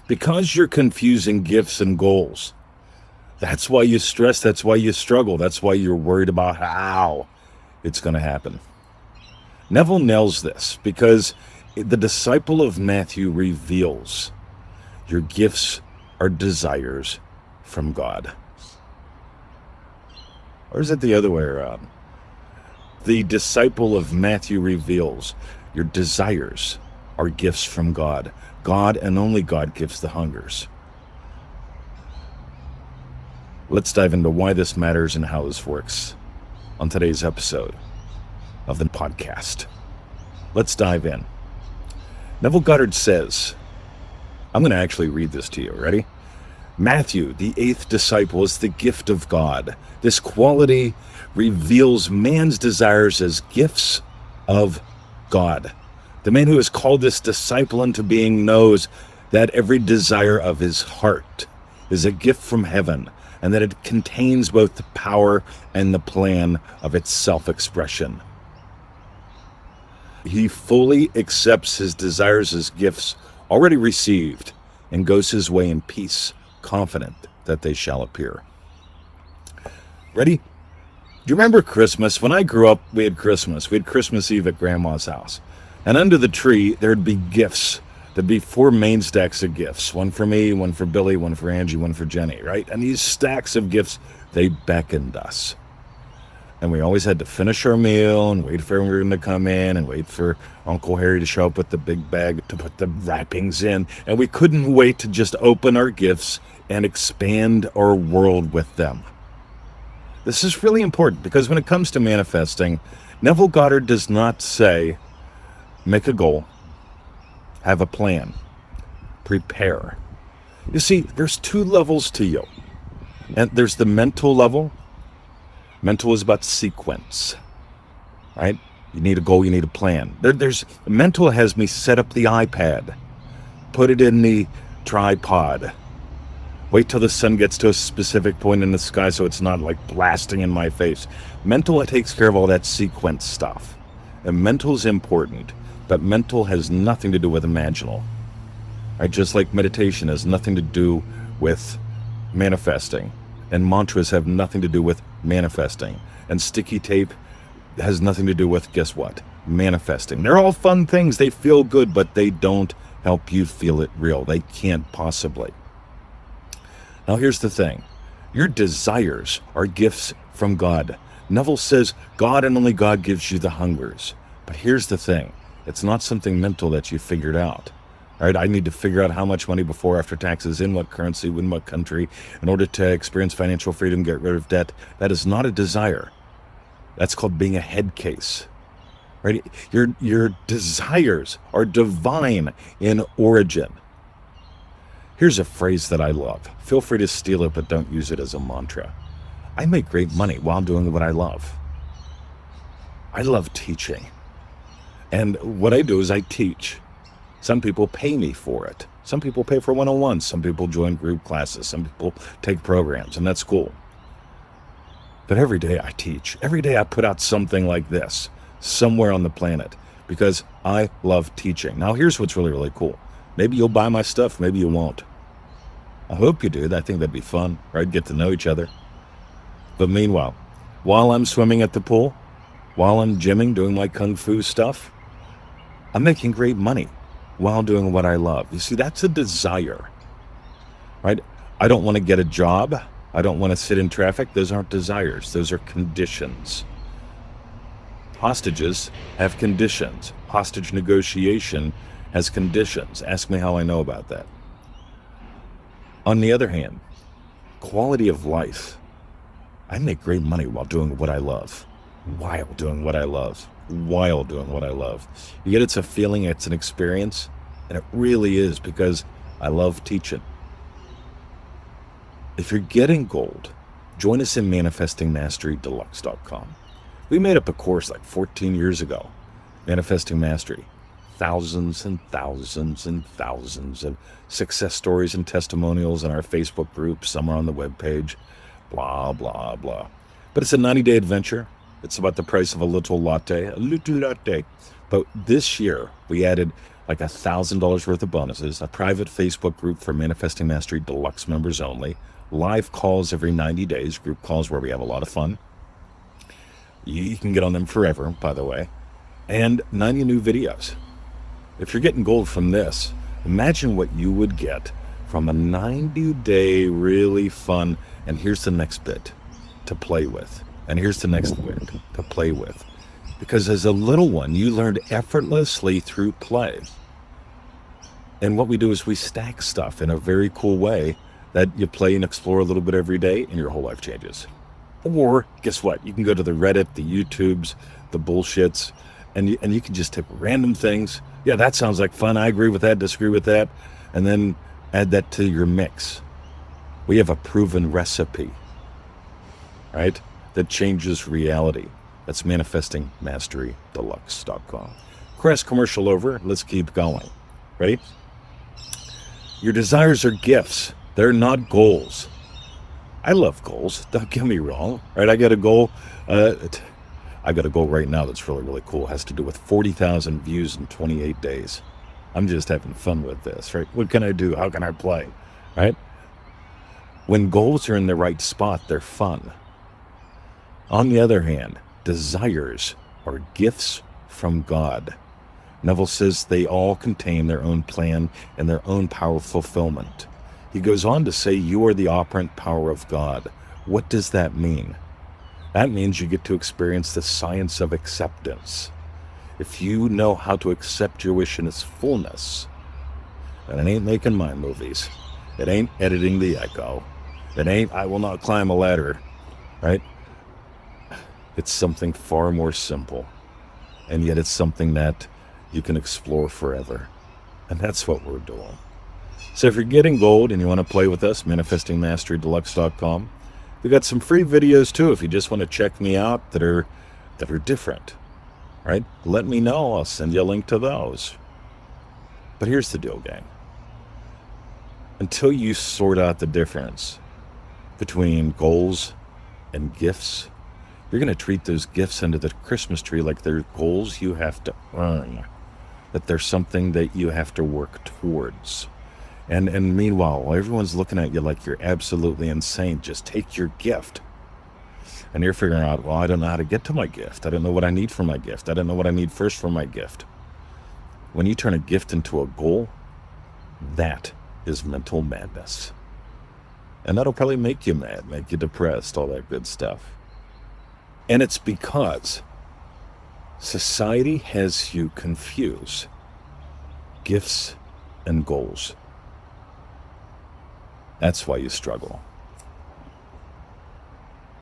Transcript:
Because you're confusing gifts and goals. That's why you stress. That's why you struggle. That's why you're worried about how it's going to happen. Neville nails this because the disciple of Matthew reveals your gifts are desires from God. Or is it the other way around? The disciple of Matthew reveals your desires are gifts from God. God and only God gives the hungers. Let's dive into why this matters and how this works on today's episode of the podcast. Let's dive in. Neville Goddard says, I'm going to actually read this to you. Ready? Matthew, the eighth disciple, is the gift of God. This quality reveals man's desires as gifts of God. The man who has called this disciple into being knows that every desire of his heart is a gift from heaven, and that it contains both the power and the plan of its self-expression. He fully accepts his desires as gifts already received and goes his way in peace, confident that they shall appear. Ready? Do you remember Christmas? When I grew up, we had Christmas. We had Christmas Eve at Grandma's house. And under the tree, there'd be gifts. There'd be 4 main stacks of gifts. One for me, one for Billy, one for Angie, one for Jenny, right? And these stacks of gifts, they beckoned us. And we always had to finish our meal and wait for everyone to come in and wait for Uncle Harry to show up with the big bag to put the wrappings in. And we couldn't wait to just open our gifts and expand our world with them. This is really important because when it comes to manifesting, Neville Goddard does not say, make a goal, have a plan, prepare. You see, there's 2 levels to you. And there's the mental level. Mental is about sequence, right? You need a goal, you need a plan. There's mental has me set up the iPad, put it in the tripod, wait till the sun gets to a specific point in the sky so it's not like blasting in my face. Mental takes care of all that sequence stuff. And mental is important, but mental has nothing to do with imaginal. Right? Just like meditation has nothing to do with manifesting. And mantras have nothing to do with manifesting. And sticky tape has nothing to do with, guess what? Manifesting. They're all fun things. They feel good, but they don't help you feel it real. They can't possibly. Now here's the thing. Your desires are gifts from God. Neville says God and only God gives you the hungers. But here's the thing. It's not something mental that you figured out. All right, I need to figure out how much money before after taxes, in what currency, in what country, in order to experience financial freedom, get rid of debt. That is not a desire. That's called being a head case. Right? Your desires are divine in origin. Here's a phrase that I love. Feel free to steal it, but don't use it as a mantra. I make great money while doing what I love. I love teaching. And what I do is I teach. Some people pay me for it. Some people pay for one-on-ones. Some people join group classes. Some people take programs, and that's cool. But every day I teach. Every day I put out something like this somewhere on the planet because I love teaching. Now, here's what's really, really cool. Maybe you'll buy my stuff. Maybe you won't. I hope you do. I think that'd be fun, right? Get to know each other. But meanwhile, while I'm swimming at the pool, while I'm gymming, doing my kung fu stuff, I'm making great money while doing what I love. You see, that's a desire, right? I don't want to get a job. I don't want to sit in traffic. Those aren't desires. Those are conditions. Hostages have conditions. Hostage negotiation has conditions. Ask me how I know about that. On the other hand, quality of life. I make great money while doing what I love. While doing what I love. You get it's a feeling, it's an experience, and it really is because I love teaching. If you're getting gold, join us in ManifestingMasteryDeluxe.com. We made up a course like 14 years ago, Manifesting Mastery. Thousands and thousands and thousands of success stories and testimonials in our Facebook group, some are on the webpage, blah, blah, blah. But it's a 90-day adventure. It's about the price of a little latte. But this year, we added like $1,000 worth of bonuses, a private Facebook group for Manifesting Mastery Deluxe members only, live calls every 90 days, group calls where we have a lot of fun. You can get on them forever, by the way, and 90 new videos. If you're getting gold from this, imagine what you would get from a 90-day really fun, and here's the next bit to play with, and here's the next bit to play with. Because as a little one, you learned effortlessly through play. And what we do is we stack stuff in a very cool way that you play and explore a little bit every day, and your whole life changes. Or, guess what? You can go to the Reddit, the YouTubes, the bullshits, and you can just type random things. Yeah, that sounds like fun. I agree with that, disagree with that. And then add that to your mix. We have a proven recipe, right? That changes reality. That's ManifestingMasteryDeluxe.com. Crest commercial over. Let's keep going. Ready? Your desires are gifts. They're not goals. I love goals. Don't get me wrong. Right? I got a goal. I got a goal right now that's really, really cool. It has to do with 40,000 views in 28 days. I'm just having fun with this, right? What can I do? How can I play? Right? When goals are in the right spot, they're fun. On the other hand, desires are gifts from God. Neville says they all contain their own plan and their own power of fulfillment. He goes on to say you are the operant power of God. What does that mean? That means you get to experience the science of acceptance. If you know how to accept your wish in its fullness, and it ain't making mind movies, it ain't editing the echo, it ain't I will not climb a ladder, right? It's something far more simple, and yet it's something that you can explore forever. And that's what we're doing. So if you're getting gold and you want to play with us, ManifestingMasteryDeluxe.com. We've got some free videos too if you just want to check me out that are different, right? Let me know. I'll send you a link to those. But here's the deal, gang. Until you sort out the difference between goals and gifts, you're going to treat those gifts under the Christmas tree like they're goals you have to earn, that they're something that you have to work towards. And meanwhile, while everyone's looking at you like you're absolutely insane, just take your gift. And you're figuring out, well, I don't know how to get to my gift. I don't know what I need for my gift. I don't know what I need first for my gift. When you turn a gift into a goal, that is mental madness. And that'll probably make you mad, make you depressed, all that good stuff. And it's because society has you confuse gifts and goals. That's why you struggle.